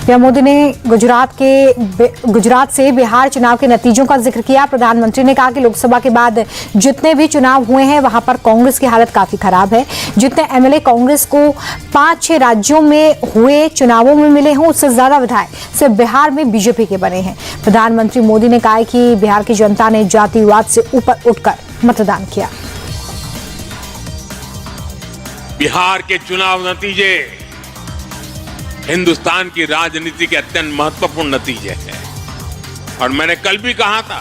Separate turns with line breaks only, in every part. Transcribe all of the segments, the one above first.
PM Modi ने गुजरात से बिहार चुनाव के नतीजों का जिक्र किया। प्रधानमंत्री ने कहा कि लोकसभा के बाद जितने भी चुनाव हुए हैं वहां पर कांग्रेस की हालत काफी खराब है। जितने एमएलए कांग्रेस को 5-6 राज्यों में हुए चुनावों में मिले हों, उससे ज्यादा विधायक सिर्फ बिहार में बीजेपी के बने हैं। प्रधानमंत्री मोदी ने कहा कि बिहार की जनता ने जातिवाद से ऊपर उठकर मतदान किया।
बिहार के चुनाव नतीजे हिंदुस्तान की राजनीति के अत्यंत महत्वपूर्ण नतीजे हैं और मैंने कल भी कहा था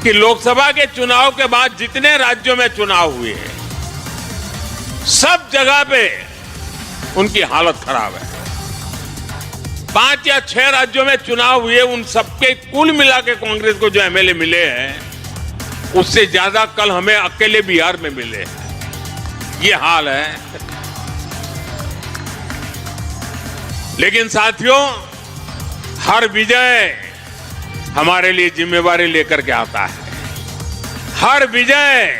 कि लोकसभा के चुनाव के बाद जितने राज्यों में चुनाव हुए हैं सब जगह पे उनकी हालत खराब है। 5 या 6 राज्यों में चुनाव हुए, उन सबके कुल मिला के कांग्रेस को जो एमएलए मिले हैं उससे ज्यादा कल हमें अकेले बिहार में मिले हैं। ये हाल है। लेकिन साथियों, हर विजय हमारे लिए जिम्मेवारी लेकर के आता है। हर विजय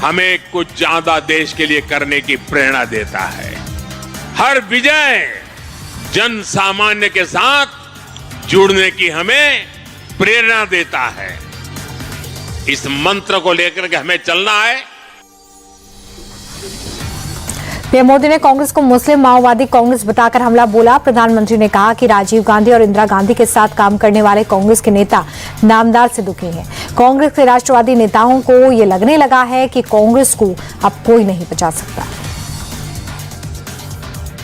हमें कुछ ज्यादा देश के लिए करने की प्रेरणा देता है। हर विजय जन सामान्य के साथ जुड़ने की हमें प्रेरणा देता है। इस मंत्र को लेकर के हमें चलना है।
पीएम मोदी ने कांग्रेस को मुस्लिम माओवादी कांग्रेस बताकर हमला बोला। प्रधानमंत्री ने कहा कि राजीव गांधी और इंदिरा गांधी के साथ काम करने वाले कांग्रेस के नेता नामदार से दुखी हैं। कांग्रेस के राष्ट्रवादी नेताओं को ये लगने लगा है कि कांग्रेस को अब कोई नहीं बचा सकता।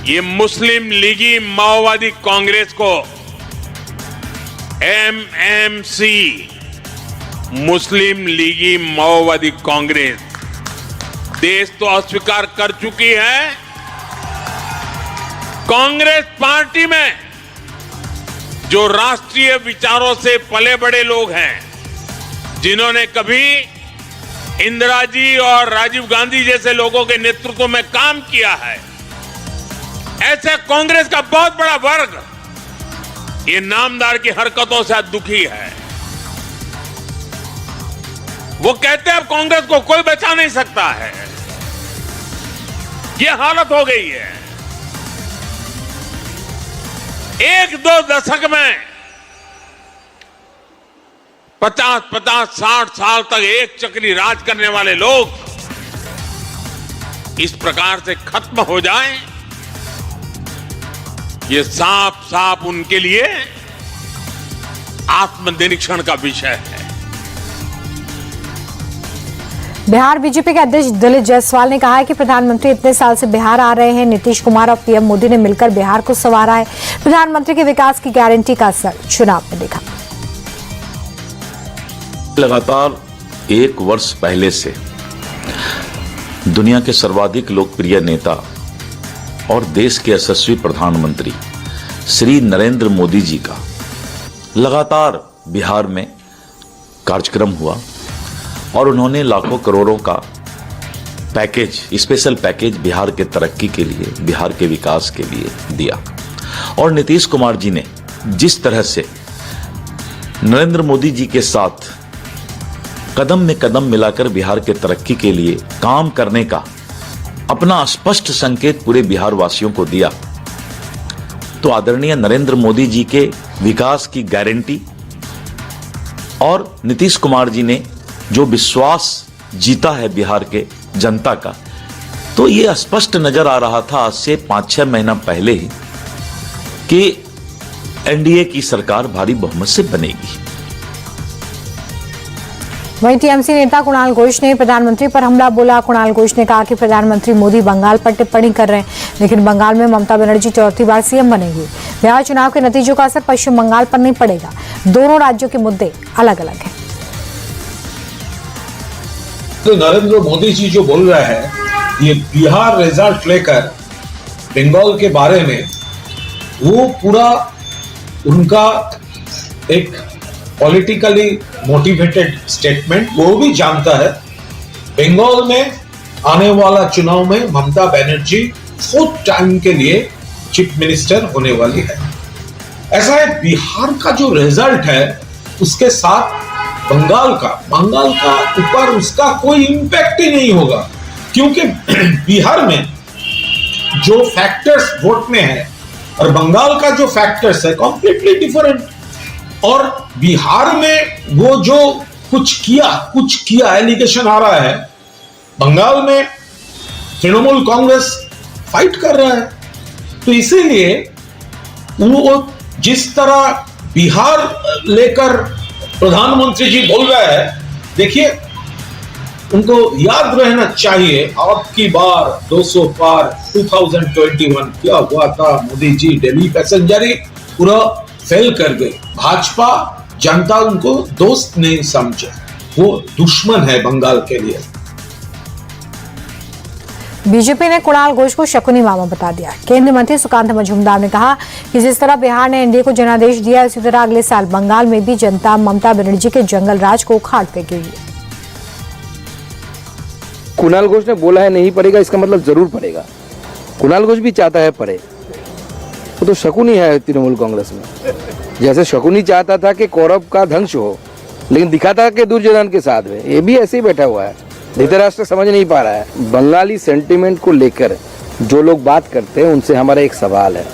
ये मुस्लिम लीगी माओवादी कांग्रेस को एमएमसी, मुस्लिम लीगी माओवादी कांग्रेस देश तो अस्वीकार कर चुकी है। कांग्रेस पार्टी में जो राष्ट्रीय विचारों से पले बड़े लोग हैं, जिन्होंने कभी इंदिरा जी और राजीव गांधी जैसे लोगों के नेतृत्व में काम किया है, ऐसे कांग्रेस का बहुत बड़ा वर्ग ये नामदार की हरकतों से दुखी है। वो कहते हैं अब कांग्रेस को कोई बचा नहीं सकता है। ये हालत हो गई है। 1-2 दशक में 50-60 साल तक एक चक्री राज करने वाले लोग इस प्रकार से खत्म हो जाएं, ये साफ साफ उनके लिए आत्मनिरीक्षण का विषय है।
बिहार बीजेपी के अध्यक्ष दिलीप जायसवाल ने कहा है कि प्रधानमंत्री इतने साल से बिहार आ रहे हैं। नीतीश कुमार और पीएम मोदी ने मिलकर बिहार को संवारा है। प्रधानमंत्री के विकास की गारंटी का असर चुनाव में देखा।
लगातार 1 वर्ष पहले से दुनिया के सर्वाधिक लोकप्रिय नेता और देश के यशस्वी प्रधानमंत्री श्री नरेंद्र मोदी जी का लगातार बिहार में कार्यक्रम हुआ और उन्होंने लाखों करोड़ों का पैकेज, स्पेशल पैकेज बिहार के तरक्की के लिए, बिहार के विकास के लिए दिया। और नीतीश कुमार जी ने जिस तरह से नरेंद्र मोदी जी के साथ कदम में कदम मिलाकर बिहार के तरक्की के लिए काम करने का अपना स्पष्ट संकेत पूरे बिहार वासियों को दिया, तो आदरणीय नरेंद्र मोदी जी के विकास की गारंटी और नीतीश कुमार जी ने जो विश्वास जीता है बिहार के जनता का, तो ये स्पष्ट नजर आ रहा था आज से 5-6 महीना पहले ही कि एनडीए की सरकार भारी बहुमत से बनेगी।
वहीं टीएमसी नेता कुणाल घोष ने प्रधानमंत्री पर हमला बोला। कुणाल घोष ने कहा कि प्रधानमंत्री मोदी बंगाल पर टिप्पणी कर रहे हैं, लेकिन बंगाल में ममता बनर्जी 4थी बार सीएम बनेगी। बिहार चुनाव के नतीजों का असर पश्चिम बंगाल पर नहीं पड़ेगा। दोनों राज्यों के मुद्दे अलग अलग हैं।
तो नरेंद्र मोदी जी जो बोल रहे हैं ये बिहार रिजल्ट लेकर बंगाल के बारे में, वो पूरा उनका एक पॉलिटिकली मोटिवेटेड स्टेटमेंट। वो भी जानता है बंगाल में आने वाला चुनाव में ममता बनर्जी 4th टाइम के लिए चीफ मिनिस्टर होने वाली है। ऐसा है, बिहार का जो रिजल्ट है उसके साथ बंगाल का ऊपर उसका कोई इंपैक्ट ही नहीं होगा, क्योंकि बिहार में जो फैक्टर्स वोट में है और बंगाल का जो फैक्टर्स है कॉम्प्लीटली डिफरेंट। और बिहार में वो जो कुछ किया एलिगेशन आ रहा है, बंगाल में तृणमूल कांग्रेस फाइट कर रहा है। तो इसीलिए वो जिस तरह बिहार लेकर प्रधानमंत्री जी बोल रहे हैं, देखिए उनको याद रहना चाहिए अब की बार 200 पार 2021 क्या हुआ था। मोदी जी दिल्ली पैसेंजर ही पूरा फेल कर गए। भाजपा जनता उनको दोस्त नहीं समझे, वो दुश्मन है बंगाल के लिए।
बीजेपी ने कुणाल घोष को शकुनी मामा बता दिया। केंद्रीय मंत्री सुकांत मजूमदार ने कहा कि जिस तरह बिहार ने एनडीए को जनादेश दिया, इसी तरह अगले साल बंगाल में भी जनता ममता बनर्जी के जंगल राज को उखाड़ फेंकेगी।
कुणाल घोष ने बोला है नहीं पड़ेगा, इसका मतलब जरूर पड़ेगा। कुणाल घोष भी चाहता है पड़े, वो तो शकुनी है तृणमूल कांग्रेस में। जैसे शकुनी चाहता था कि कौरव का ध्वंस हो, लेकिन दिखाता कि दुर्योधन के साथ में, ये भी ऐसे ही बैठा हुआ है। धृतराष्ट्र समझ नहीं पा रहा है। बंगाली सेंटिमेंट को लेकर जो लोग बात करते हैं उनसे हमारा एक सवाल है,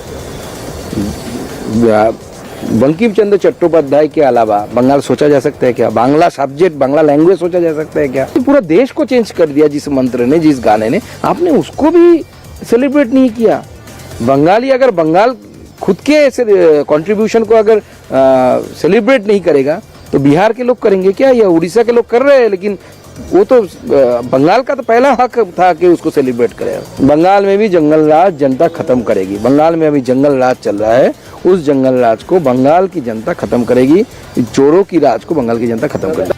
बंकिम चंद्र चट्टोपाध्याय के अलावा बंगाल सोचा जा सकता है क्या? बांग्ला सब्जेक्ट, बांग्ला लैंग्वेज सोचा जा सकता है क्या? पूरा देश को चेंज कर दिया जिस मंत्र ने, जिस गाने ने, आपने उसको भी सेलिब्रेट नहीं किया। बंगाली अगर बंगाल खुद के कंट्रीब्यूशन को अगर सेलिब्रेट नहीं करेगा तो बिहार के लोग करेंगे क्या? या उड़ीसा के लोग कर रहे हैं, लेकिन वो तो बंगाल का तो पहला हक था कि उसको सेलिब्रेट करें। बंगाल में भी जंगल राज जनता खत्म करेगी। बंगाल में अभी जंगल राज चल रहा है, उस जंगल राज को बंगाल की जनता खत्म करेगी। चोरों की राज को बंगाल की जनता खत्म करेगी।